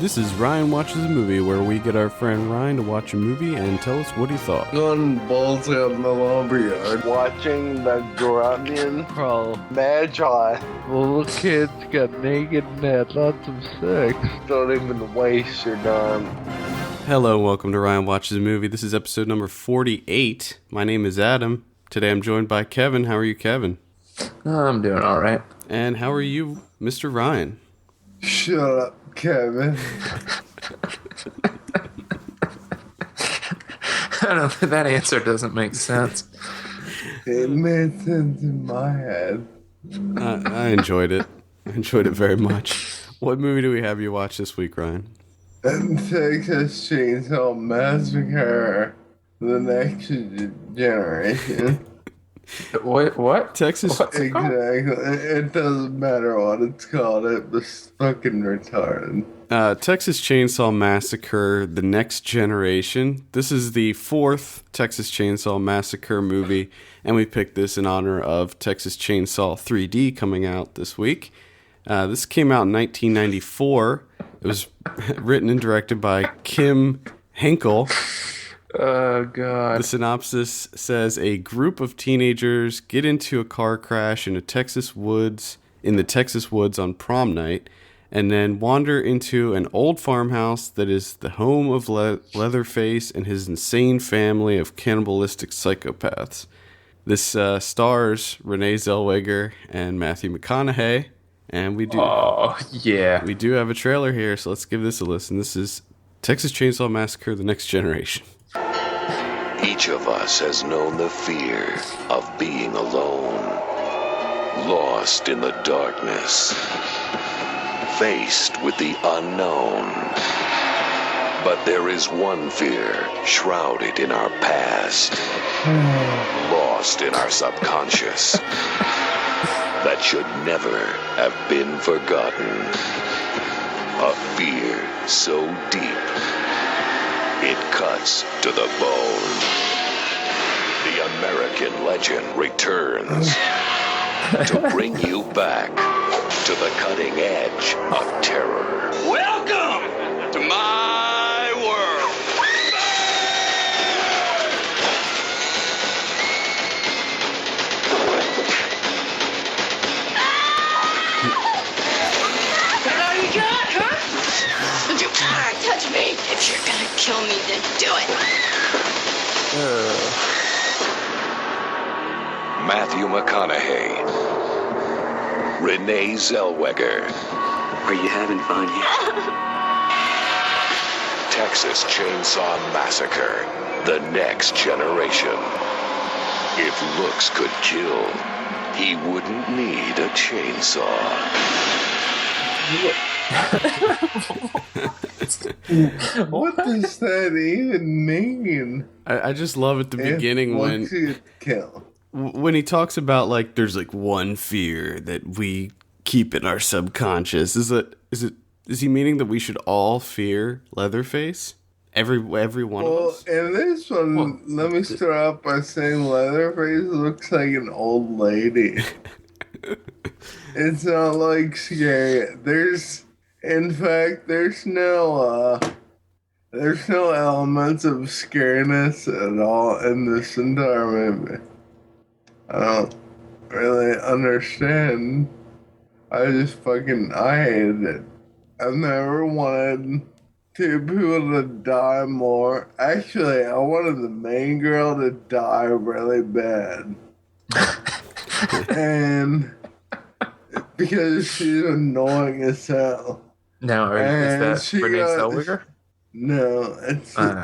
This is Ryan Watches a Movie, where we get our friend Ryan to watch a movie and tell us what he thought. Going balls out in the lumberyard, watching the grunion crawl magi. Little kids got naked and had lots of sex. Don't even waste your time. Hello and welcome to Ryan Watches a Movie. This is episode number 48. My name is Adam. Today I'm joined by Kevin. How are you, Kevin? I'm doing all right. And how are you, Mr. Ryan? Shut up, Kevin. I don't know, that answer doesn't make sense. It made sense in my head. I enjoyed it. I enjoyed it very much. What movie do we have you watch this week, Ryan? And Texas Chainsaw Massacre, the next generation. What? Texas. What's it called? Exactly. It doesn't matter what it's called. It was fucking retarded. Texas Chainsaw Massacre, The Next Generation. This is the fourth Texas Chainsaw Massacre movie, and we picked this in honor of Texas Chainsaw 3D coming out this week. This came out in 1994. It was written and directed by Kim Henkel. Oh, God. The synopsis says a group of teenagers get into a car crash in the Texas woods on prom night, and then wander into an old farmhouse that is the home of Leatherface and his insane family of cannibalistic psychopaths. This stars Renee Zellweger and Matthew McConaughey, and we do have a trailer here, so let's give this a listen. This is Texas Chainsaw Massacre: The Next Generation. Each of us has known the fear of being alone, lost in the darkness, faced with the unknown. But there is one fear shrouded in our past, lost in our subconscious, that should never have been forgotten. A fear so deep, it cuts to the bone. The American legend returns to bring you back to the cutting edge of terror. Welcome to my world. That all you got, huh? Don't you dare touch me. If you're gonna kill me, then do it. Matthew McConaughey, Renee Zellweger, Are you having fun yet? Texas Chainsaw Massacre: The Next Generation. If looks could kill, he wouldn't need a chainsaw. What does that even mean? I just love at the beginning when he talks about, like, there's like one fear that we keep in our subconscious. Is he meaning that we should all fear Leatherface? Every one of us? Well, in this one, let me start off by saying Leatherface looks like an old lady. It's not like scary. There's no elements of scariness at all in this entire movie. I don't really understand. I hated it. I've never wanted two people to die more. Actually, I wanted the main girl to die really bad. And because she's annoying as hell. Now, is that Renee Zellweger? No, it's come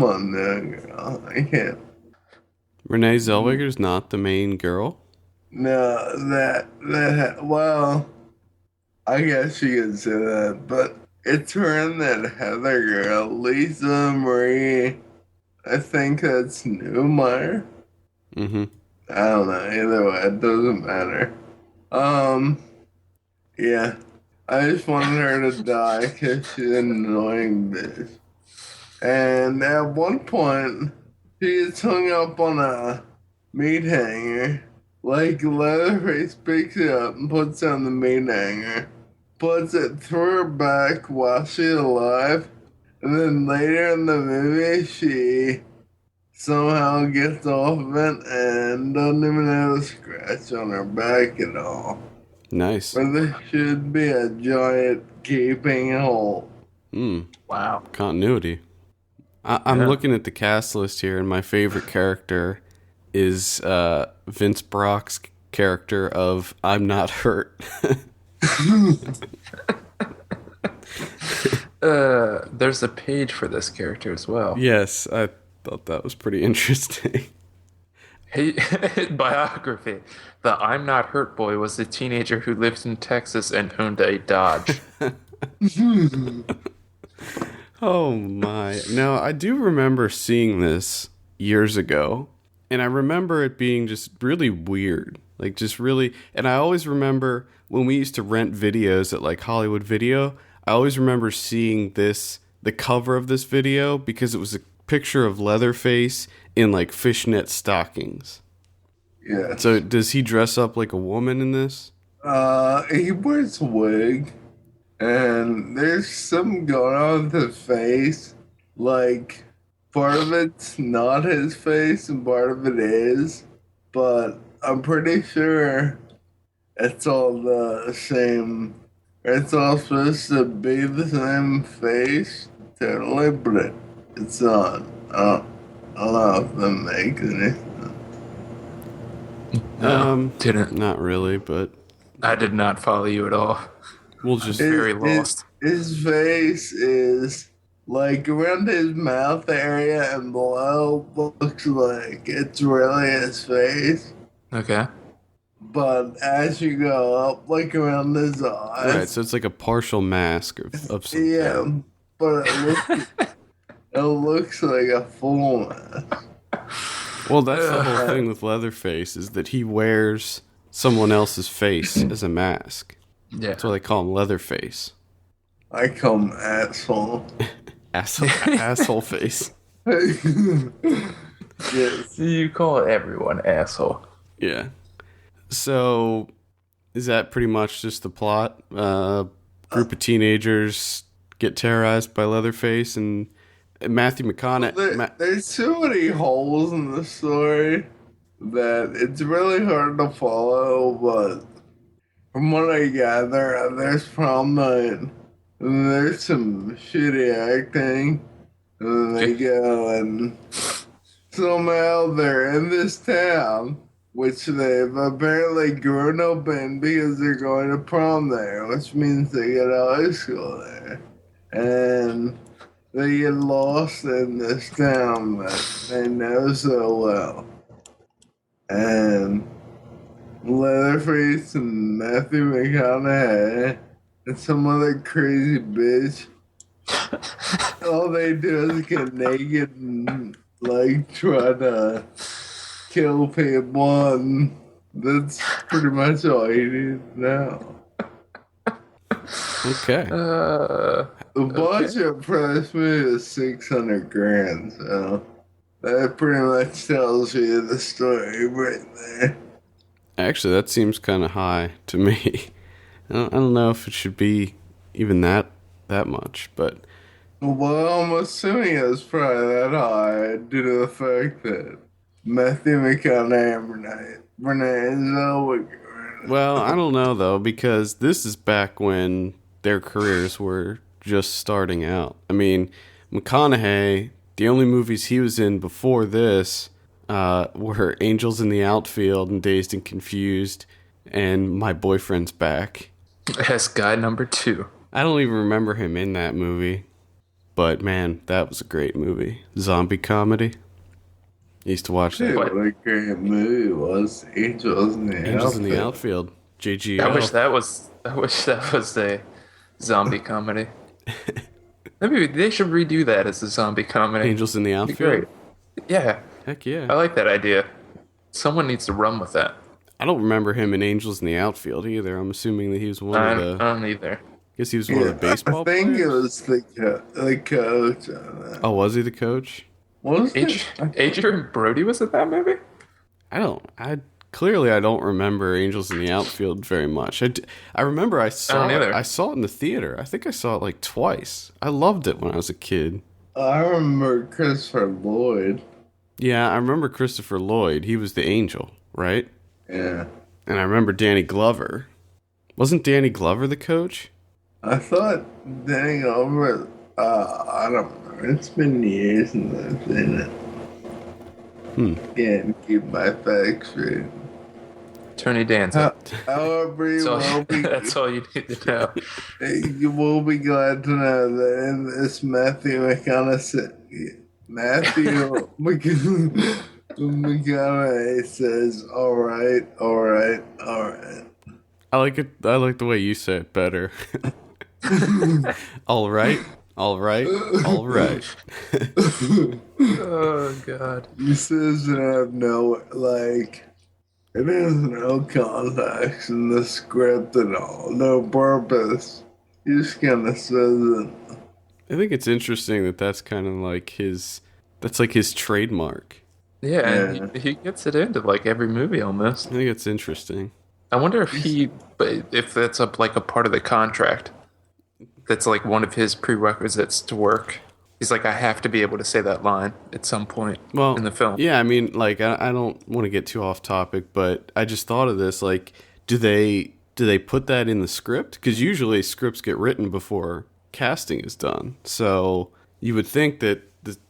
on now, girl. I can't. Renee Zellweger's not the main girl? No, well, I guess you could say that, but it's her and that Heather girl, Lisa Marie. I think that's Newmeyer. Mm-hmm. I don't know. Either way, it doesn't matter. Yeah. I just wanted her to die because she's an annoying bitch. And at one point, she gets hung up on a meat hanger. Like, Leatherface picks it up and puts it on the meat hanger. puts it through her back while she's alive. And then later in the movie, she somehow gets off of it and doesn't even have a scratch on her back at all. Nice. But there should be a giant gaping hole. Wow. Continuity. I'm looking at the cast list here, and my favorite character is Vince Brock's character of I'm Not Hurt. There's a page for this character as well. Yes, I thought that was pretty interesting. Hey, biography. The I'm Not Hurt boy was a teenager who lived in Texas and owned a Dodge. Oh my. Now, I do remember seeing this years ago, and I remember it being just really weird. Like, just really, and I always remember when we used to rent videos at like Hollywood Video, I always remember seeing this, the cover of this video, because it was a picture of Leatherface in like fishnet stockings. Yeah. So does he dress up like a woman in this? He wears a wig, and there's something going on with his face. Like, part of it's not his face, and part of it is, but I'm pretty sure it's all the same. It's all supposed to be the same face, totally, but it's not. I don't know if that makes any sense. Didn't. Not really, but I did not follow you at all. we'll just Very lost. His face is like around his mouth area and below looks like it's really his face. Okay. But as you go up, like around his eyes. right. So it's like a partial mask of some Yeah, kind. but it looks like a full mask. Well, that's the whole thing with Leatherface is that he wears someone else's face as a mask. Yeah. That's why they call him Leatherface. I call him asshole. Asshole face. Yes. You call everyone asshole. Yeah. So, is that pretty much just the plot? Group of teenagers get terrorized by Leatherface, and Matthew McConaughey. There's so many holes in the story that it's really hard to follow, but from what I gather, there's prom night, and there's some shitty acting, and then they go and somehow they're in this town, which they've apparently grown up in because they're going to prom there, which means they get out of high school there. And they get lost in this town that they know so well. And Leatherface and Matthew McConaughey and some other crazy bitch, all they do is get naked and like try to kill people, and that's pretty much all you need to know. Okay. The budget for this movie is $600,000, so that pretty much tells you the story right there. Actually, that seems kind of high to me. I don't know if it should be even that much, but Well, I'm assuming it's probably that high due to the fact that Matthew McConaughey and Renee Zellweger. well, I don't know though, because this is back when their careers were just starting out. I mean, McConaughey, the only movies he was in before this were Angels in the Outfield and Dazed and Confused and My Boyfriend's Back. As guy number 2. I don't even remember him in that movie, but man, that was a great movie. Zombie comedy. I used to watch that. Dude, what a great movie it was. Angels in the Angels in the Outfield. Outfield. JGL. I wish that was a zombie comedy. Maybe they should redo that as a zombie comedy. Angels in the It'd be Outfield. great. Yeah, Heck yeah. I like that idea. Someone needs to run with that. I don't remember him in Angels in the Outfield either. I'm assuming that he was one I of the. don't either. I guess he was one of the baseball I think players. it was the coach on that. Oh, was he the coach? Was it? Adrian Brody was in that movie? I clearly I don't remember Angels in the Outfield very much. I remember I saw don't it. either. I saw it in the theater. I think I saw it like twice. I loved it when I was a kid. I remember Christopher Lloyd. Yeah, I remember Christopher Lloyd. He was the angel, right? Yeah. And I remember Danny Glover. Wasn't Danny Glover the coach? I thought Danny over. I don't know. It's been years since I've seen it. Can't keep my facts straight. Tony Danza. However, That's all you need to know. you will be glad to know that in this Matthew McConaughey says, "All right, all right, all right." I like it. I like the way you say it better. All right, all right, all right. Oh, God. He says that I have no, like, it has no context in the script at all, no purpose. He just kind of says it. I think it's interesting that that's kind of like that's like his trademark. Yeah, and he gets it into like every movie almost. I think it's interesting. I wonder if that's a part of the contract. That's like one of his prerequisites to work. He's like, I have to be able to say that line at some point in the film. Yeah, I mean, like, I don't want to get too off topic, but I just thought of this. Like, do they put that in the script? Because usually scripts get written before casting is done. So you would think that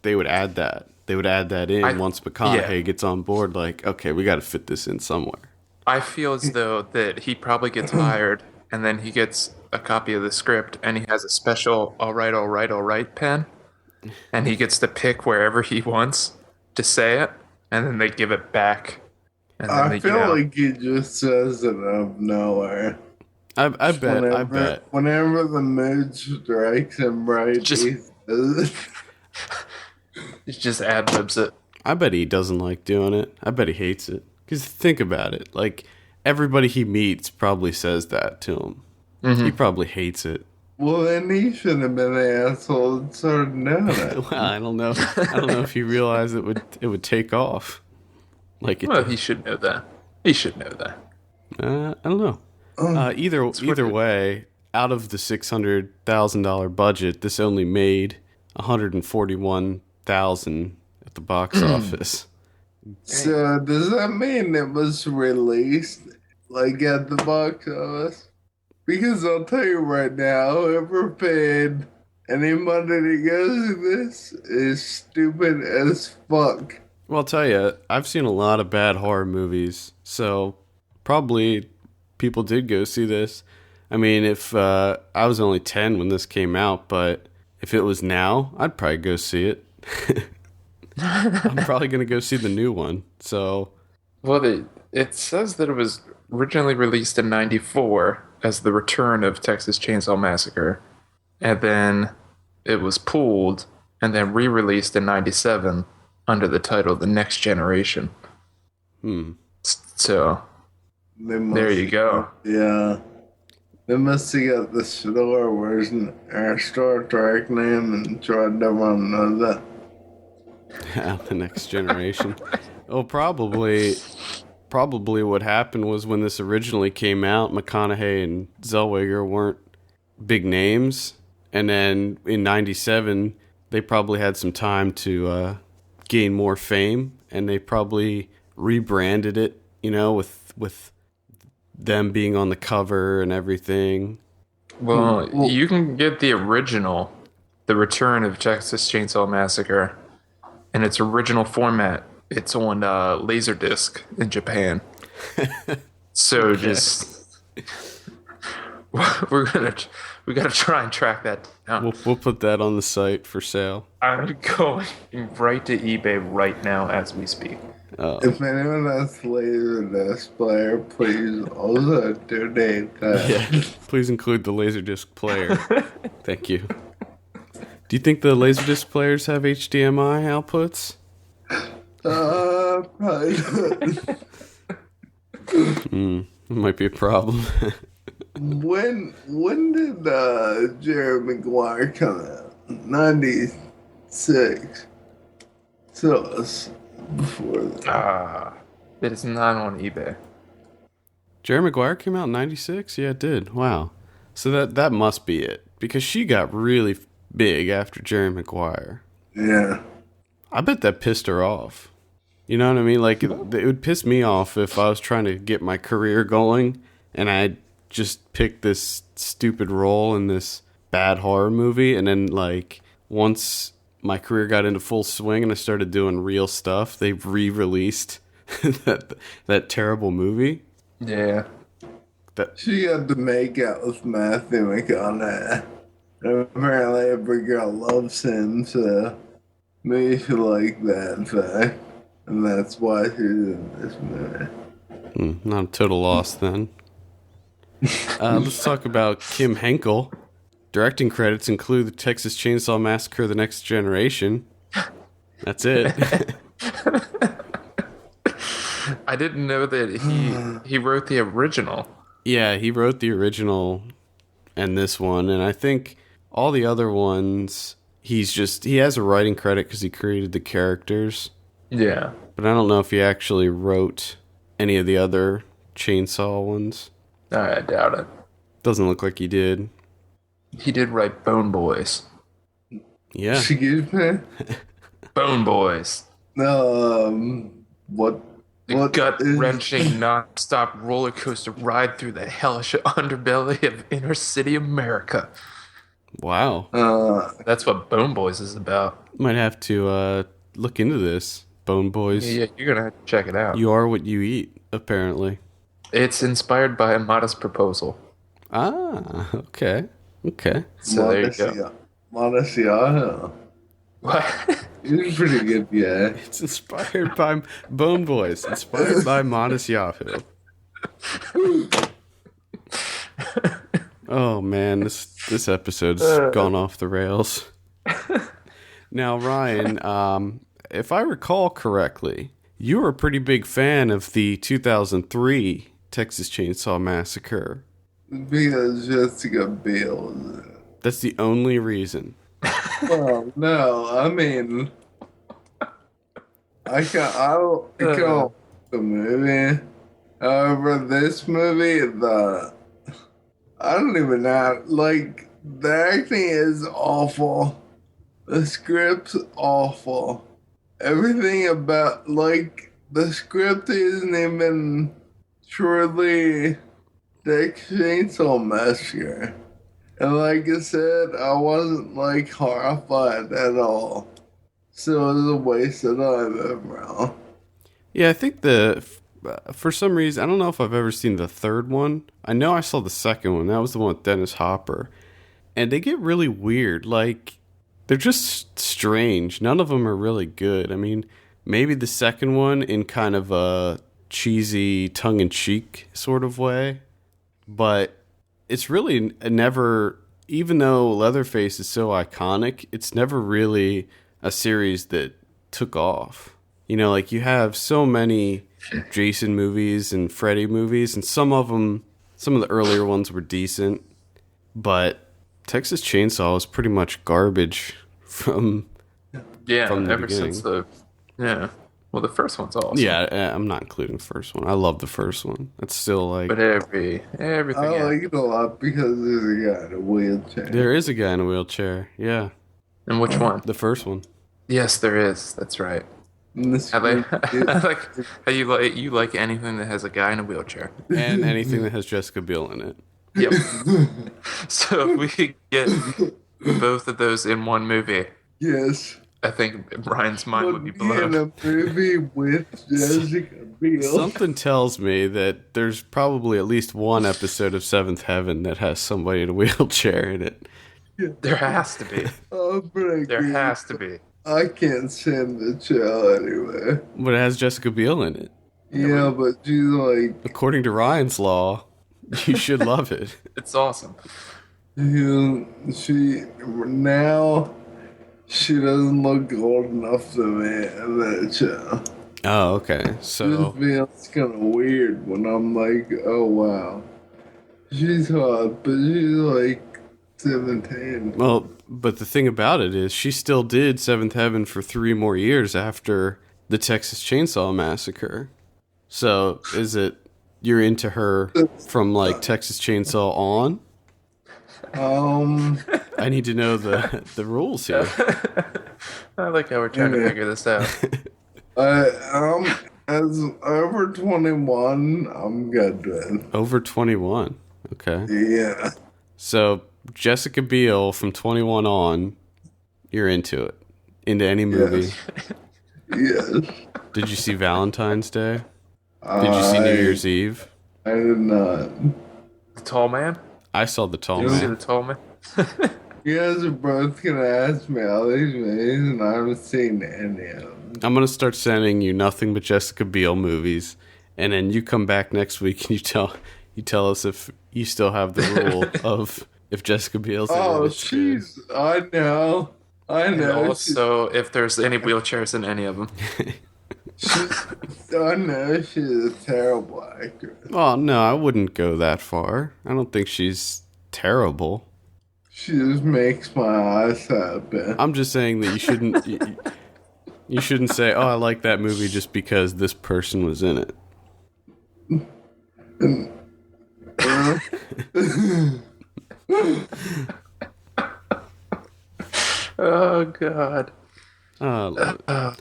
they would add that. They would add that in once McConaughey gets on board. Like, okay, we got to fit this in somewhere. I feel as though that he probably gets hired, and then he gets a copy of the script, and he has a special all right pen, and he gets to pick wherever he wants to say it, and then they give it back. And then I feel like he just says it out of nowhere. I bet. Whenever the mood strikes him right, he says it. He just ad-libs it. I bet he doesn't like doing it. I bet he hates it. Because think about it. Like, everybody he meets probably says that to him. Mm-hmm. He probably hates it. Well, then he should have been the asshole and started doing it. Well, I don't know. I don't know if he realized it would take off. Like it well, he should know that. He should know that. I don't know. Either way, out of the $600,000 budget, this only made $141,000 at the box office. So does that mean it was released like at the box office? Because I'll tell you right now, whoever paid any money to go see this is stupid as fuck. Well, I'll tell you, I've seen a lot of bad horror movies, so probably people did go see this. I mean, if I was only 10 when this came out, but if it was now, I'd probably go see it. I'm probably going to go see the new one. So, well, it says that it was originally released in '94 as The Return of Texas Chainsaw Massacre, and then it was pulled and then re-released in '97 under the title The Next Generation. So, there you go. Yeah. They must have got the Star version or Star Trek name and tried to run that. The Next Generation. Oh, probably what happened was when this originally came out, McConaughey and Zellweger weren't big names, and then in '97 they probably had some time to gain more fame, and they probably rebranded it, with them being on the cover and everything. Well, you can get the original, The Return of Texas Chainsaw Massacre, in its original format. It's on Laserdisc in Japan. So just we gotta try and track that down. We'll put that on the site for sale. I'm going right to eBay right now as we speak. If anyone has Laserdisc player, please also donate that. Yeah, please include the Laserdisc player. Thank you. Do you think the Laserdisc players have HDMI outputs? Probably not. It might be a problem. When did Jerry Maguire come out? 96. So it's before that. It is not on eBay. Jerry Maguire came out in 96? Yeah, it did. Wow. So that must be it. Because she got really big after Jerry Maguire. Yeah. I bet that pissed her off. You know what I mean? Like, it would piss me off if I was trying to get my career going and I just picked this stupid role in this bad horror movie, and then, like, once my career got into full swing and I started doing real stuff, they re-released that terrible movie. Yeah. She got to make out with Matthew McConaughey. And apparently every girl loves him, so maybe she liked that fact. And that's why she's in this movie. Not a total loss then. Let's talk about Kim Henkel. Directing credits include the Texas Chainsaw Massacre: The Next Generation. That's it. I didn't know that he wrote the original. Yeah, he wrote the original and this one, and I think all the other ones, he has a writing credit because he created the characters. Yeah. But I don't know if he actually wrote any of the other Chainsaw ones. I doubt it. Doesn't look like he did. He did write Bone Boys. Yeah. Excuse me? Bone Boys. What The gut-wrenching, non-stop roller coaster ride through the hellish underbelly of inner city America. Wow. That's what Bone Boys is about. Might have to look into this, Bone Boys. Yeah, you're gonna have to check it out. You are what you eat, apparently. It's inspired by A Modest Proposal. Ah, okay. Okay. So there you go. Modestiano. What? He's pretty good, yeah. It's inspired by Bone Boys. Inspired by Modest Yahoo. Oh man, this episode's gone off the rails. Now, Ryan, if I recall correctly, you were a pretty big fan of the 2003 Texas Chainsaw Massacre. Because Jessica Biel was in it. That's the only reason. Well, no, I mean, I don't the movie. However, this movie, I don't even know, like, the acting is awful. The script's awful. Everything about, like, the script isn't even truly Texas Chainsaw Massacre. And like I said, I wasn't, like, horrified at all. So it was a waste of time overall. Yeah, I think for some reason, I don't know if I've ever seen the third one. I know I saw the second one. That was the one with Dennis Hopper. And they get really weird. Like, they're just strange. None of them are really good. I mean, maybe the second one in kind of a cheesy, tongue-in-cheek sort of way. But it's really never, even though Leatherface is so iconic, it's never really a series that took off. You know, like, you have so many Jason movies and Freddy movies, and some of the earlier ones were decent, but Texas Chainsaw is pretty much garbage from the ever beginning. since well, the first one's awesome. Yeah, I'm not including the first one. I love the first one. It's still like, But everything. I like it a lot because there's a guy in a wheelchair. there is a guy in a wheelchair. Yeah, And which one? the first one. Yes, there is. That's right. This I like how you like anything that has a guy in a wheelchair. And anything that has Jessica Biel in it. Yep. So if we could get both of those in one movie, Yes. I think Brian's mind would be In blown. a movie with Jessica Biel. Something tells me that there's probably at least one episode of Seventh Heaven that has somebody in a wheelchair in it. There has to be. There has to be. I can't stand the show anyway. But it has Jessica Biel in it. Yeah, but she's like, According to Ryan's law, you should love it. It's awesome. She doesn't look old enough to me in that show. Oh, okay. So It feels kind of weird when I'm like, oh wow. She's hot, but she's like 17. well, but the thing about it is she still did Seventh Heaven for 3 more years after the Texas Chainsaw Massacre. So is it you're into her from like Texas Chainsaw on? I need to know the rules here. I like how we're trying to figure this out. As over 21, I'm good with. Over 21. Okay. Yeah. So Jessica Biel from 21 on, you're into it. Into any movie. Yes. Did you see Valentine's Day? Did you see New Year's Eve? I did not. The Tall Man? I saw The Tall Did you see Man. The Tall Man? You guys are both gonna ask me all these movies, and I haven't seen any of them. I'm gonna start sending you nothing but Jessica Biel movies, and then you come back next week and you tell us if you still have the rule of if Jessica Biel's in Oh, it. it's good. jeez. I know. And also, if there's any wheelchairs in any of them. I know she's a terrible actress. Well, no, I wouldn't go that far. I don't think she's terrible. She just makes my eyes happen. I'm just saying that you shouldn't you shouldn't say, "Oh, I like that movie just because this person was in it." Oh, God. Oh, I love it.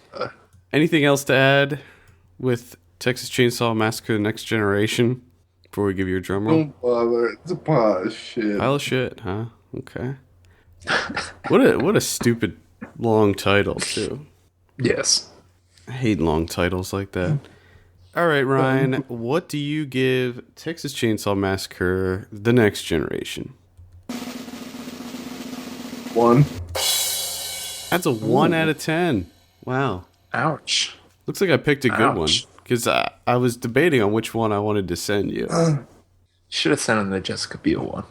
Anything else to add with Texas Chainsaw Massacre: The Next Generation before we give you a drum roll? Don't bother. It's a pile of shit. Pile of shit, huh? Okay. What a stupid long title too. Yes. I hate long titles like that. All right, Ryan, what do you give Texas Chainsaw Massacre: The Next Generation? 1. That's a 1 out of 10. Wow. Ouch. Looks like I picked a good one. Ouch. Because I was debating on which one I wanted to send you. Should have sent him the Jessica Biel one.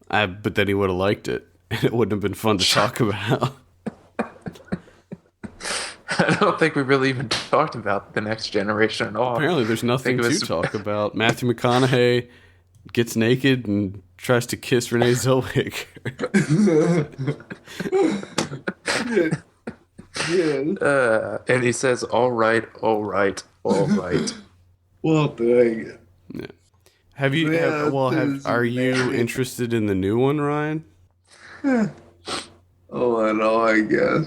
But then he would have liked it. And it wouldn't have been fun to talk about. I don't think we really even talked about The Next Generation at all. Apparently there's nothing it to was- talk about. Matthew McConaughey gets naked and tries to kiss Renee Zellweger. Yeah. And he says, all right, all right, all right. Well, dang it. Have you? Yeah, Are you maybe. interested in the new one, Ryan? Oh, and all, I guess.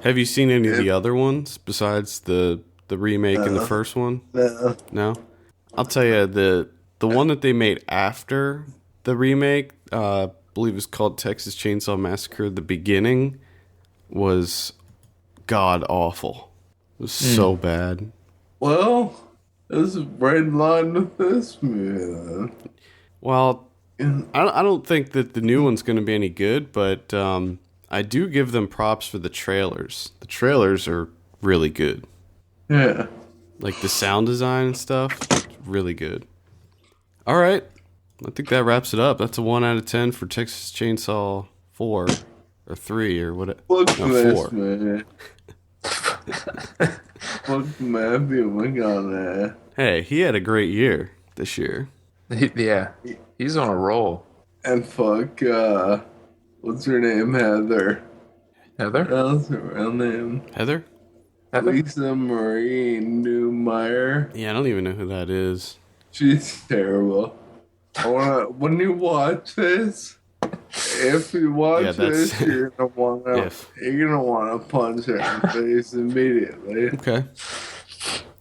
Have you seen any of the other ones besides the remake and the first one? No. No. I'll tell you the one that they made after the remake, I believe it's called Texas Chainsaw Massacre. The beginning was god awful. It was so bad. Well, this is right in line with this movie, then. Well, I don't think that the new one's going to be any good, but I do give them props for the trailers. The trailers are really good. Yeah. Like the sound design and stuff, really good. All right. I think that wraps it up. That's a 1 out of 10 for Texas Chainsaw 4 or 3 or what? Look at this, 4. man. Look, Matthew McConaughey. Hey, he had a great year this year. Yeah, he's on a roll. And fuck, what's her name? Heather. Heather? That's her real name. Heather? Heather? Lisa Marie Newmeyer. Yeah, I don't even know who that is. She's terrible. When you watch this, if you watch Yeah, that's- this, you're gonna If. wanna punch her in the face immediately. Okay.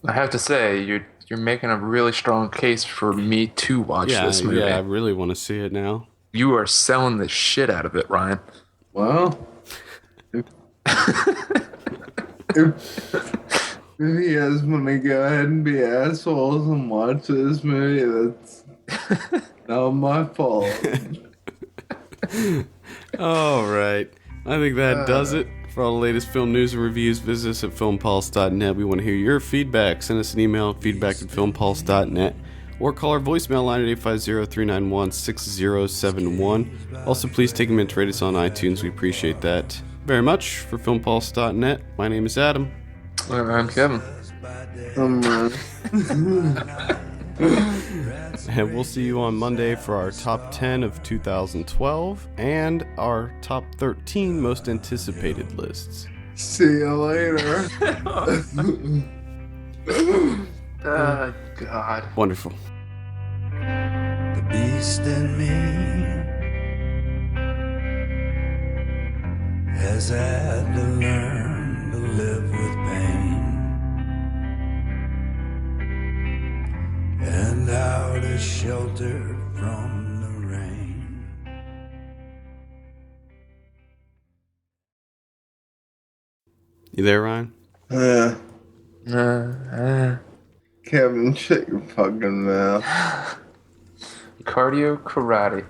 I have to say, you're making a really strong case for me to watch this movie. Yeah, I really want to see it now. You are selling the shit out of it, Ryan. Well, if you guys want to go ahead and be assholes and watch this movie, that's not my fault. All right. I think that does it. For all the latest film news and reviews, visit us at filmpulse.net. We want to hear your feedback. Send us an email, feedback@filmpulse.net, or call our voicemail line at 850-391-6071. Also, please take a minute to rate us on iTunes. We appreciate that very much. For filmpulse.net, my name is Adam. I'm Kevin. And we'll see you on Monday for our top 10 of 2012 and our top 13 most anticipated lists. See you later. God. Wonderful. The beast in me has had to learn to live with pain and how to shelter from the rain. You there, Ryan? Kevin, shut your fucking mouth. Cardio karate.